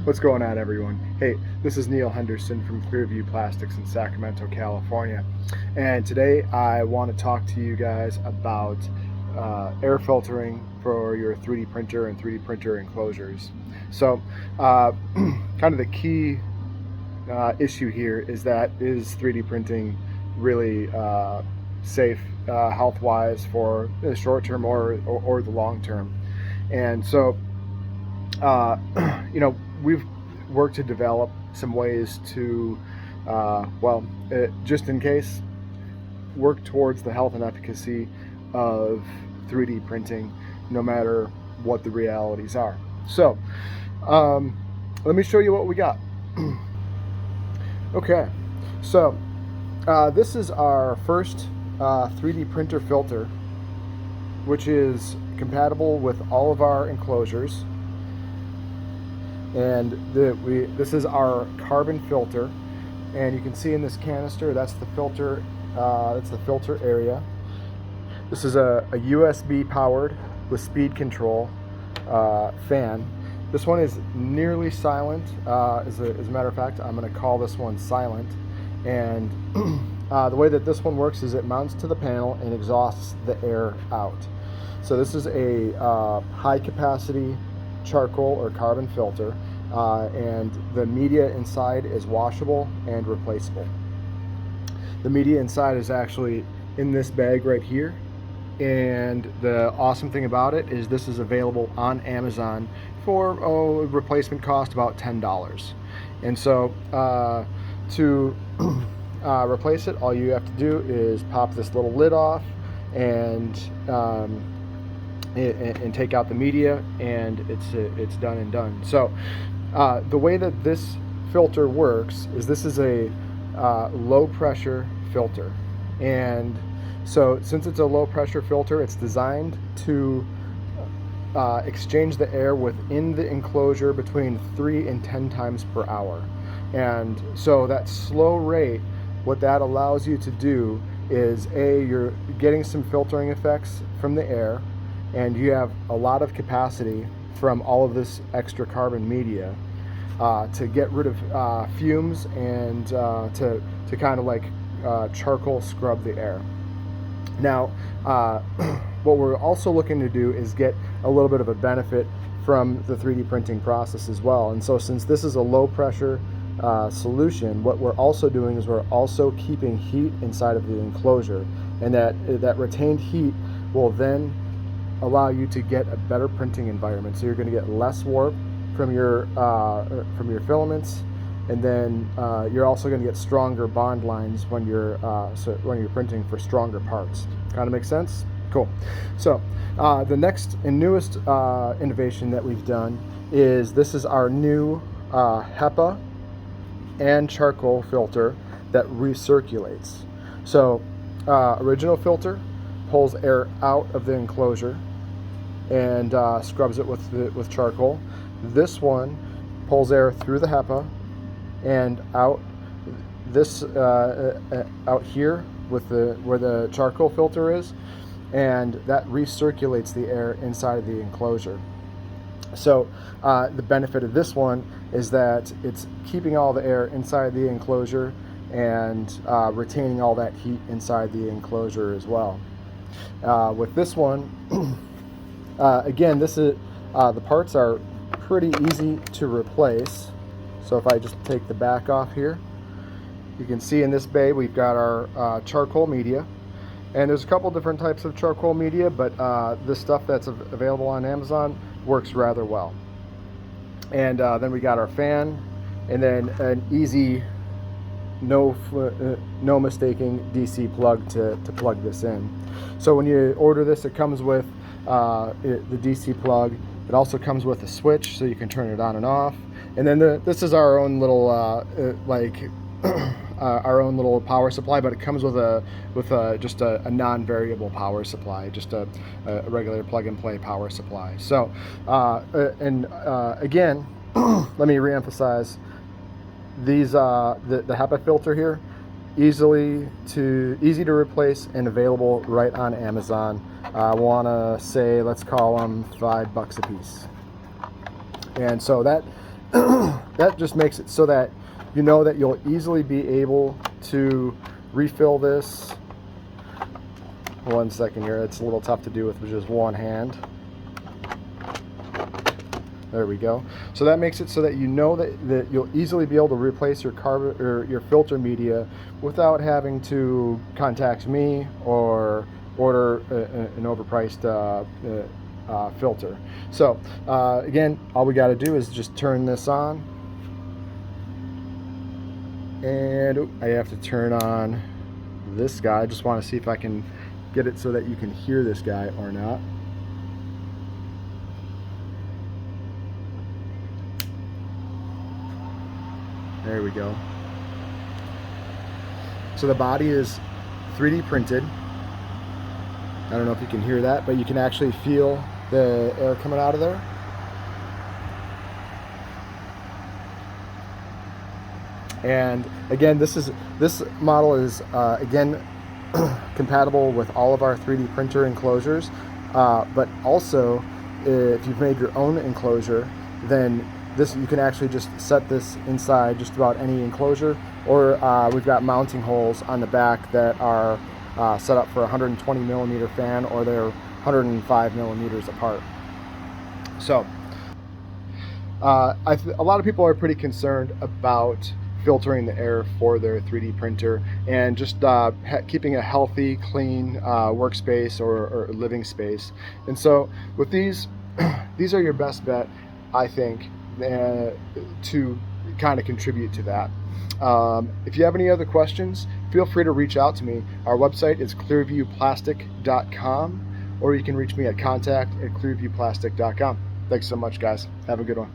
What's going on, everyone? Hey, this is Neil Henderson from Clearview Plastics in Sacramento, California. And today I want to talk to you guys about air filtering for your 3D printer and 3D printer enclosures. So kind of the key issue here is 3D printing really safe health-wise for the short term or the long term? And so we've worked to develop some ways to, just in case, work towards the health and efficacy of 3D printing, no matter what the realities are. So, let me show you what we got. Okay, so this is our first 3D printer filter, which is compatible with all of our enclosures. And this is our carbon filter, and you can see in this canister that's the filter. That's the filter area. This is a USB powered with speed control fan. This one is nearly silent. As a matter of fact, I'm going to call this one silent. And the way that this one works is it mounts to the panel and exhausts the air out. So this is a high capacity charcoal or carbon filter, and the media inside is washable and replaceable. The media inside is actually in this bag right here, and the awesome thing about it is this is available on Amazon for replacement cost about $10. And so to replace it, all you have to do is pop this little lid off and take out the media, and it's done and done. So the way that this filter works is this is a low pressure filter, and so since it's a low pressure filter, it's designed to exchange the air within the enclosure between 3 and 10 times per hour. And so that slow rate, what that allows you to do is you're getting some filtering effects from the air, and you have a lot of capacity from all of this extra carbon media to get rid of fumes and to kind of like charcoal scrub the air. Now, what we're also looking to do is get a little bit of a benefit from the 3D printing process as well. And so since this is a low pressure solution, what we're also doing is we're also keeping heat inside of the enclosure, and that retained heat will then allow you to get a better printing environment. So you're going to get less warp from your filaments, and then you're also going to get stronger bond lines when you're printing for stronger parts. Kind of makes sense? Cool. So the next and newest innovation that we've done is this is our new HEPA and charcoal filter that recirculates. So original filter pulls air out of the enclosure and scrubs it with charcoal. This one pulls air through the HEPA and out this out here with where the charcoal filter is, and that recirculates the air inside of the enclosure. So the benefit of this one is that it's keeping all the air inside the enclosure and retaining all that heat inside the enclosure as well. With this one, again, this is the parts are pretty easy to replace. So if I just take the back off here, you can see in this bay we've got our charcoal media, and there's a couple different types of charcoal media, but this stuff that's available on Amazon works rather well. And then we got our fan, and then an easy, no mistaking DC plug to plug this in. So when you order this, it comes with the DC plug. It also comes with a switch, so you can turn it on and off. And then this is our own little our own little power supply, but it comes with just a non-variable power supply, just a regular plug-and-play power supply. So again, let me reemphasize these the HEPA filter here, easy to replace and available right on Amazon. I want to say, let's call them $5 a piece. And so that that just makes it so that you know that you'll easily be able to refill this. One second here, it's a little tough to do with just one hand. There we go. So that makes it so that you know that you'll easily be able to replace your carbon or your filter media without having to contact me or order an overpriced filter. So again, all we got to do is just turn this on, and I have to turn on this guy. I just want to see if I can get it so that you can hear this guy or not. There we go. So the body is 3D printed. I don't know if you can hear that, but you can actually feel the air coming out of there. And again, this model is again compatible with all of our 3D printer enclosures, but also if you've made your own enclosure, then you can actually just set this inside just about any enclosure, or we've got mounting holes on the back that are set up for a 120 millimeter fan, or they're 105 millimeters apart. So a lot of people are pretty concerned about filtering the air for their 3D printer and just keeping a healthy, clean workspace or living space. And so with these are your best bet, I think, to kind of contribute to that. If you have any other questions, feel free to reach out to me. Our website is clearviewplastic.com, or you can reach me at contact@clearviewplastic.com. Thanks so much, guys. Have a good one.